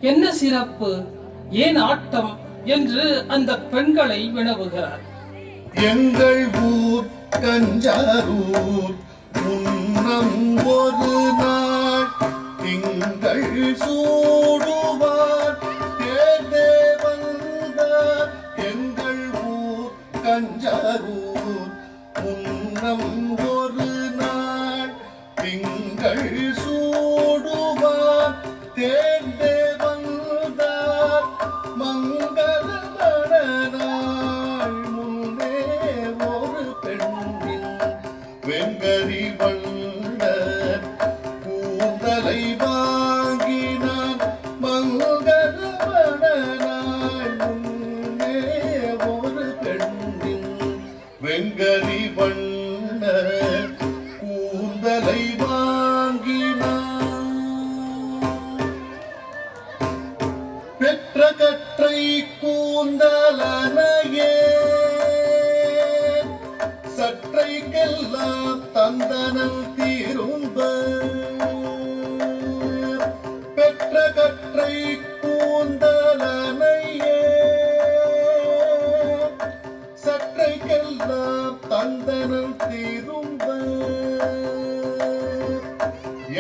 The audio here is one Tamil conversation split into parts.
என்ன சிறப்பு, ஏன் ஆட்டம் என்று அந்த பெண்களை வினவுகிறார். எங்கள் ஊர் கஞ்சாரூர் முன்னம் ஒரு நாள் திங்கள் சூடுவார் தேர்ந்தே வந்தார். எங்கள் ஊர் கஞ்சாரூர் முன்னம் ஒரு நாள் திங்கள் சூடுவார் தேர்ந்தே வந்தார். மங்களமான நாள் முன்னே ஒரு பெண்ணின் வெங்கரி வண்ணர் கூந்தலை வாங்கினான். மங்களமான நாள் முன்னே ஒரு பெண்ணின் வெங்கரி வண்ணர் கூந்தலை வாங்கினான். பெற்ற கற்றை கூந்தலனையே சற்றைக்கெல்லாம் தந்தனல் தீரும்ப. பெற்ற கற்றை கூந்தலனையே சற்றைக்கெல்லாம் தந்தனல் தீரும்ப.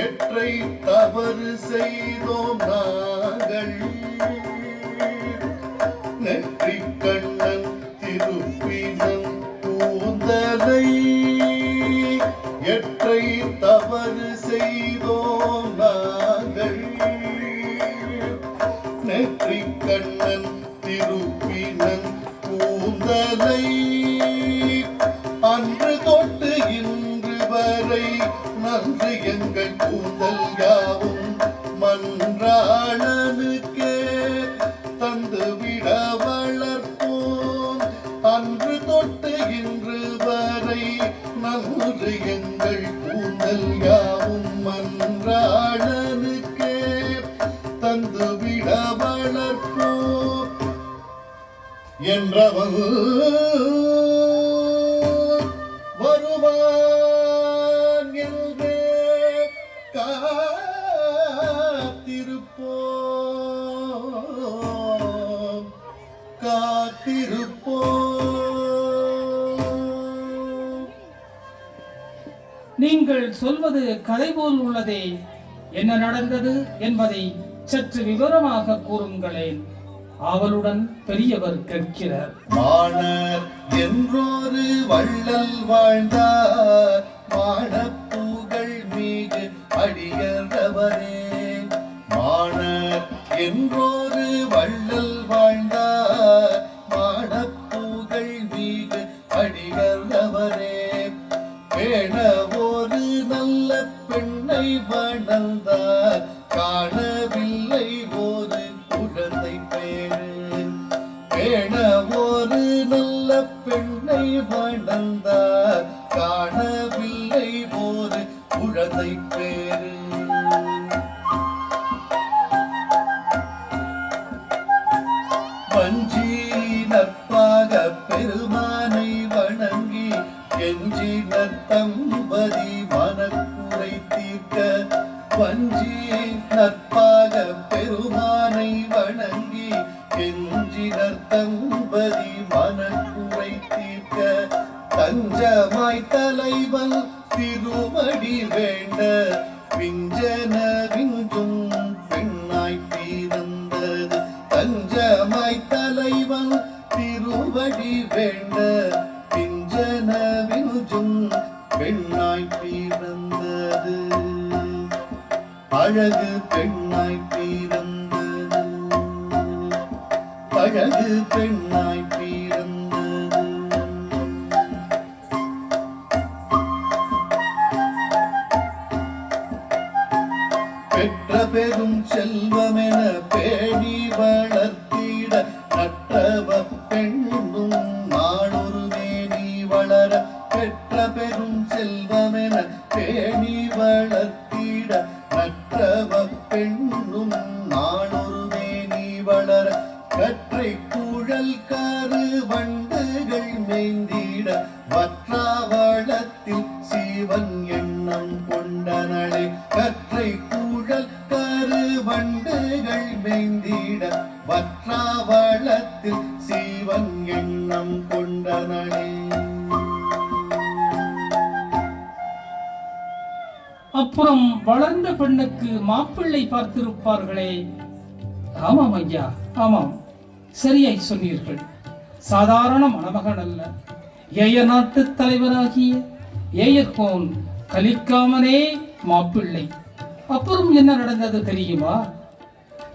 எற்றை தவறு செய்தோம் நாங்கள் நெற்றி கண்ணன் திருப்பினன் கூந்தலை. எற்றை தவறு செய்தோம் நாங்கள் நெற்றி கண்ணன் திருப்பினன் கூந்தலை. அன்று தொட்டு இன்று வரை நன்று எங்கள் கூந்தல் யாவும் மன்றாளனுக்கே தந்துவிட வளர்ப்போம். அன்று தொட்டு இன்று வரை நன்று எங்கள் கூந்தல் யாவும் மன்றாளனுக்கே தந்துவிட வளர்ப்போம் என்றவன் வருவான் என்றே காத்திருப்போம் காத்திருப்போம். நீங்கள் சொல்வது கதை போல் உள்ளதே, என்ன நடந்தது என்பதை சற்று விவரமாக கூறுங்களேன். அவளுடன் பெரியவர் கேட்கிறார். மாணர் என்றொரு வள்ளல் வாழ்ந்தார். மாணப்புகள் மிகு அடியவரே. மாணர் என்றொரு வள்ளல் வாழ்ந்தார். மாணப்புகள் மிகு அடியவரே. பேண ஒரு நல்ல பெண்ணை வளர்ந்தார். காணவில்லை ஒரு குழந்தை பேரு. பேண ஒரு நல்ல பெண்ணை வளர்ந்தார். காணவில்லை ஒரு குழந்தை பேரு. வஞ்சி நற்பாக பெருமானை வணங்கி கெஞ்சி நத்தம்பதி மனக்குறை தீர்க்க. வஞ்சி நற்பாக பெருமானை வணங்கி கெஞ்சி நத்தம்பதி மனக்குறை தீர்க்க. தஞ்சமாய் தலைவன் திருவடி வேண்ட விஞ்சன விஞ்சும் பெண்ணாய் பிறந்தது. தஞ்சமாய் தலைவன் திருவடி வேண்ட விஞ்சன விஞ்சும் பெண்ணாய் பிறந்தது. அழகு பெண்ணாய் பிறந்தது. அழகு பெண்ணாய் பிறந்தது. பெற்ற பெரும் செல்வமென பேணி வளர்த்திட நற்றவ பெண்ணும் நாளொரு மேனி வளர. பெற்ற பெரும் செல்வமென பேணி வளர்த்திட நற்றவ பெண்ணும் நாளொரு மேனி வளர. கற்றை குழல் கரு வண்டுகள் மேய்ந்திட வற்றாவளத்தில் சீவன் எண்ணம் கொண்டனளே. கற்றை குழல் கரு வண்டுகள் மேய்ந்திட வற்றாவளத்தில் சீவன் எண்ணம் கொண்டனே. அப்புறம் வளர்ந்த பெண்ணுக்கு மாப்பிள்ளை பார்த்திருப்பார்களே? ஆமாம் ஐயா, ஆமாம், சரியாய் சொன்னீர்கள். சாதாரண மணமகன் அல்ல, ஏய நாட்டு தலைவராகிய ஏயர்கோன் கலிக்காமனே மாப்பிள்ளை. அப்புறம் என்ன நடந்தது தெரியுமா?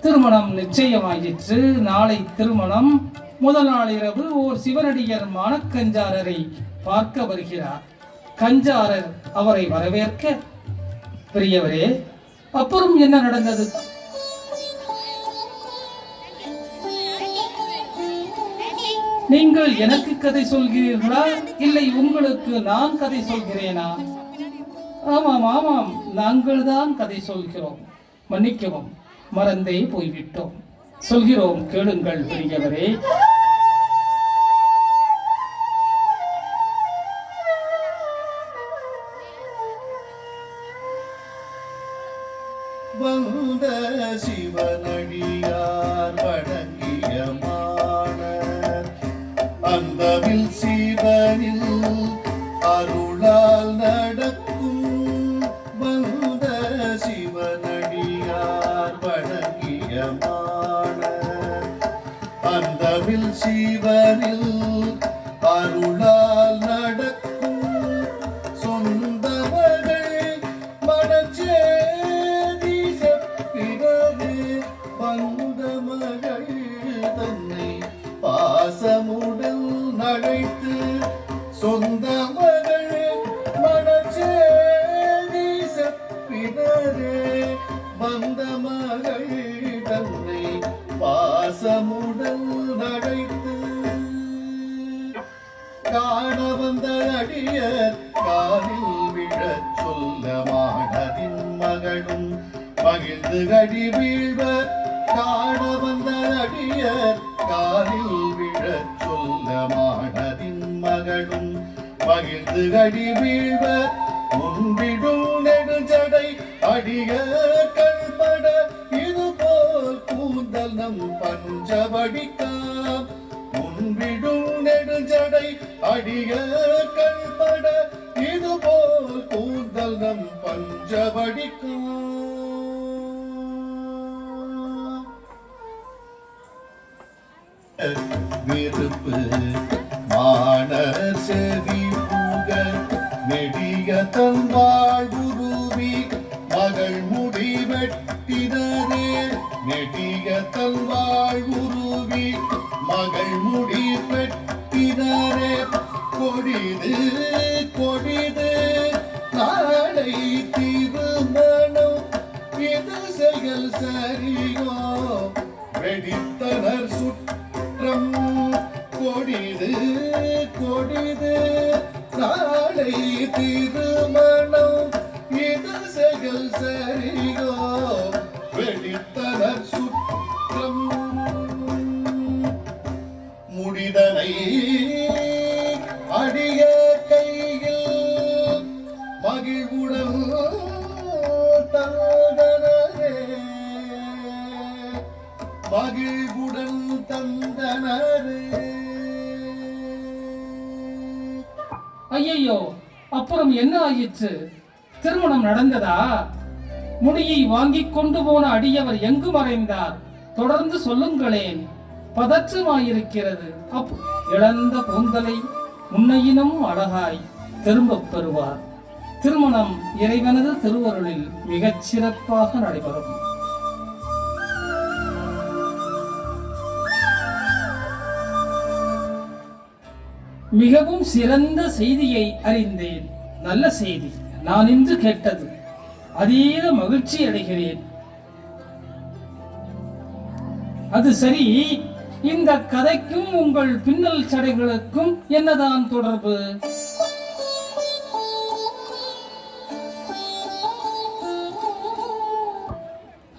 திருமணம் நிச்சயமாயிற்று. நாளை திருமணம். முதல் நாள் இரவு ஓர் சிவனடியர் மானக்கஞ்சாரரை பார்க்க வருகிறார். கஞ்சாரர் அவரை வரவேற்க, பெரியவரே, அப்புறம் என்ன நடந்தது? நீங்கள் எனக்கு கதை சொல்கிறீர்களா, இல்லை உங்களுக்கு நான் கதை சொல்கிறேனா? ஆமாம் ஆமாம், நாங்கள் தான் கதை சொல்கிறோம். மன்னிக்கவும், மறந்தே போய்விட்டோம். சொல்கிறோம், கேளுங்கள் பெரியவரே. வந்த சிவனடியார் வணங்கிய மாணர் அந்தவில் சிவனில் அருளால் நடக்கும். வந்த சிவனடியார் வணங்கிய மாணர் அந்தவில் சிவனில் அருளால் நடக்கும். சொந்த மகள் மனச்சே வந்த மகள் தன்னை பாசமுடன் நழைத்து. சொந்த மகள் மனச்சேதி செப்பினரே வந்த மகள் தன்னை பாசமுடன் நழைத்து. காண வந்த அடியர் காலில் விழச் சொல்ல மாணரின் மகளும் மகிழ்ந்து கடி வீழ்வர். காண வந்த அடியர் காலில் விழச் சொல்ல மாணரின் மகளும் மகிழ்ந்து கடி வீழ்வர். முன்பிடும் நெடுஞ்சடை அடிய கண்பட இதுபோல் கூந்தல் நம் பஞ்சவடிக்காம். முன்பிடும் நெடுஞ்சடை அடிய கண்பட இதுபோல் கூந்தல் நம் பஞ்சவடிக்காம். விருப்பு மாணர் செவி பூக நெடிய தன் வாழ்வுருவி மகள் முடி வெட்டினரே. நெடிய தன் வாழ்வுருவி மகள் முடி வெட்டினரே. கொடிது கொடிது நாளை திருமணம் இது செயல் சரியோ? வெடித்தனர் சுற்றம் கொடிது கொடிது நாளை திருமணம் இது செயல் சரியோ? வெடித்தனர் சுற்றம் முடிதனை அடிய கையில் மகிழ்வுடன் தந்தனரே. மகிழ்வுடன் தந்தனரே. ஐயையோ, அப்புறம் என்ன ஆயிற்று? திருமணம் நடந்ததா? முடியை வாங்கிக் கொண்டு போன அடியவர் எங்கு மறைந்தார்? தொடர்ந்து சொல்லுங்களேன், பதற்றமாயிருக்கிறது. இழந்த கூந்தலை முன்னையினும் அழகாய் திரும்பப் பெறுவார். திருமணம் இறைவனது திருவருளில் மிகச் சிறப்பாக நடைபெறும். மிகவும் சிறந்த செய்தியை அறிந்தேன். நல்ல செய்தி நான் இன்று கேட்டது. அதீத மகிழ்ச்சி அடைகிறேன். அது சரி, இந்த கதைக்கும் உங்கள் பின்னல் சடைகளுக்கும் என்னதான் தொடர்பு?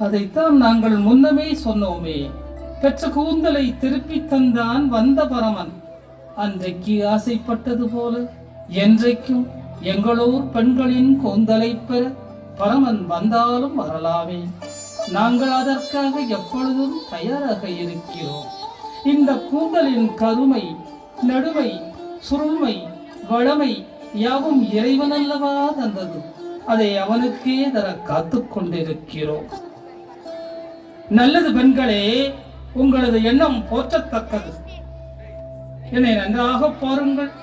அதைத்தான் நாங்கள் முன்னமே சொன்னோமே. பெற்ற கூந்தலை திருப்பி தந்தான் வந்த பரமன். அன்றைக்கு ஆசைப்பட்டது போல என்றைக்கும் எங்களூர் பெண்களின் கூந்தலை பெற பரமன் வந்தாலும் வரலாமே. நாங்கள் அதற்காக எப்பொழுதும் தயாராக இருக்கிறோம். இந்த கூந்தலின் கருமை, நடுமை, சுருள்மை, வளமை யாவும் இறைவன் அல்லவா தந்தது. அதை அவனுக்கே தர காத்துக் கொண்டிருக்கிறோம். நல்லது பெண்களே, உங்களது எண்ணம் போற்றத்தக்கது. என்னை நன்றாக பாருங்கள்.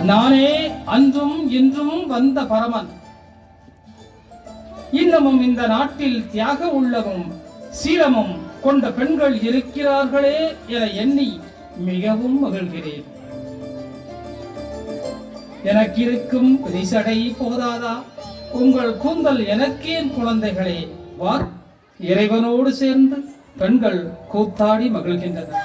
நானே அன்றும் இன்றும் வந்த பரமன். இன்னமும் இந்த நாட்டில் தியாக உள்ளமும் சீலமும் கொண்ட பெண்கள் இருக்கிறார்களே என எண்ணி மிகவும் மகிழ்கிறேன். எனக்கு இருக்கும் விரிசடை போதாதா? உங்கள் கூந்தல் எனக்கேன் குழந்தைகளே? வார், இறைவனோடு சேர்ந்து பெண்கள் கூத்தாடி மகிழ்கின்றனர்.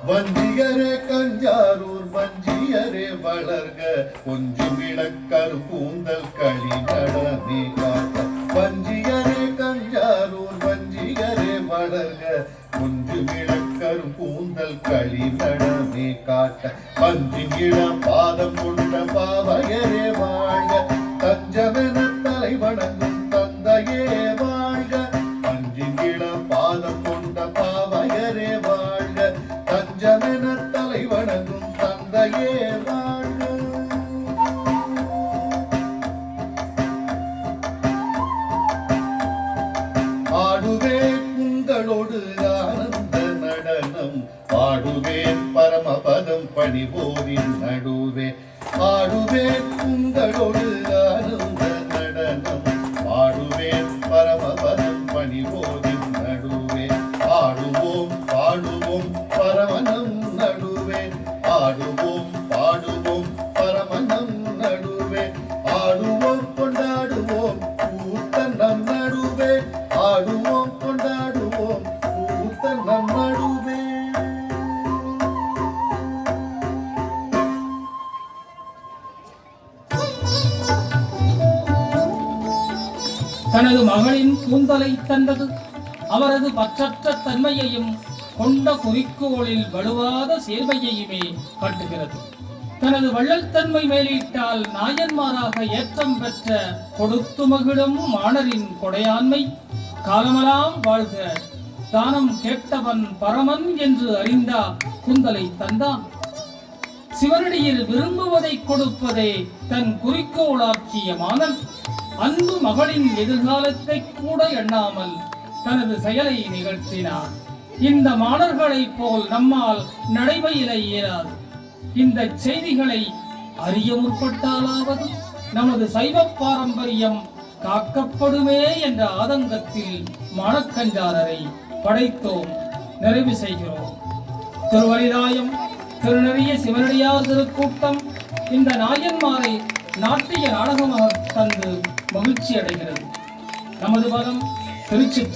வஞ்சியரே கஞ்சாரூர் வஞ்சியரே வளர்க, கொஞ்சம் இளக்கரு கூந்தல் களி நடனே காட்ட. வஞ்சியரே கஞ்சாரூர் வஞ்சியரே வளர்க, கொஞ்சம் இளக்கரு கூந்தல் களி நடனே காட்ட. பஞ்சின் இளம் பாதம் கொண்ட பாவையரே வாழ்க, தஞ்சமென தலை வணங்கும் தந்தையே வாழ்க. பஞ்சின் இளம் பாதம் கொண்ட பாவையரே வாழ்க, தஞ்சமென தலை வணங்கும் தந்தையே வாழ்க. ஆடுவேன் உங்களோடு ஆனந்த நடனம், பாடுவேன் பரமபதம் பணிவோரின் நடுவே. ஆடுவேன் உங்களோடு ஆனந்த நடனம், பாடுவேன் பரமபதம் பணிவோரின் நடுவே. ஆடுவோம் பாடுவோம் பரமனம் நடுவே, ஆடுவோம் பாடுவோம் பரமனம் நடுவே. ஆடுவோம் கொண்டாடுவோம் கூத்தனம் நடுவே, ஆடுவோம் கொண்டாடுவோம் கூத்தனம் நடுவே. தனது மகளின் கூந்தலை தந்தது அவரது பற்றற்ற தன்மையையும் கொண்ட குறிக்கோளில் வலுவாத சேர்மையையுமே காட்டுகிறது. தனது வள்ளல் தன்மை மேலிட்டால் நாயன்மாராக ஏற்றம் பெற்ற கொடுத்து மகிழும் மாணரின் கொடையாண்மை காலமெல்லாம் வாழ்க. தானம் கேட்டவன் பரமன் என்று அறிந்தா கூந்தலை தந்தான். சிவனடியில் விரும்புவதை கொடுப்பதே தன் குறிக்கோளாக்கிய மாணன் அன்பு மகளின் எதிர்காலத்தை கூட எண்ணாமல் தனது செயலை நிகழ்த்தினார். இந்த மாணர்களைப் போல் நம்மால் நடைபயில இயலாது. இந்த செய்திகளை அறிய முற்பட்டாலாவது நமது சைவ பாரம்பரியம் காக்கப்படுமே என்ற ஆதங்கத்தில் மானக்கஞ்சாரரை படைத்தோம், நிறைவு செய்கிறோம். திருவலிதாயம் திருநெறிய சிவனடியார் திருக்கூட்டம் இந்த நாயன்மாரை நாட்டிய நாடகமாக தந்து மகிழ்ச்சி அடைகிறது. நமது பலம் திருச்சிற்றம்பலம்.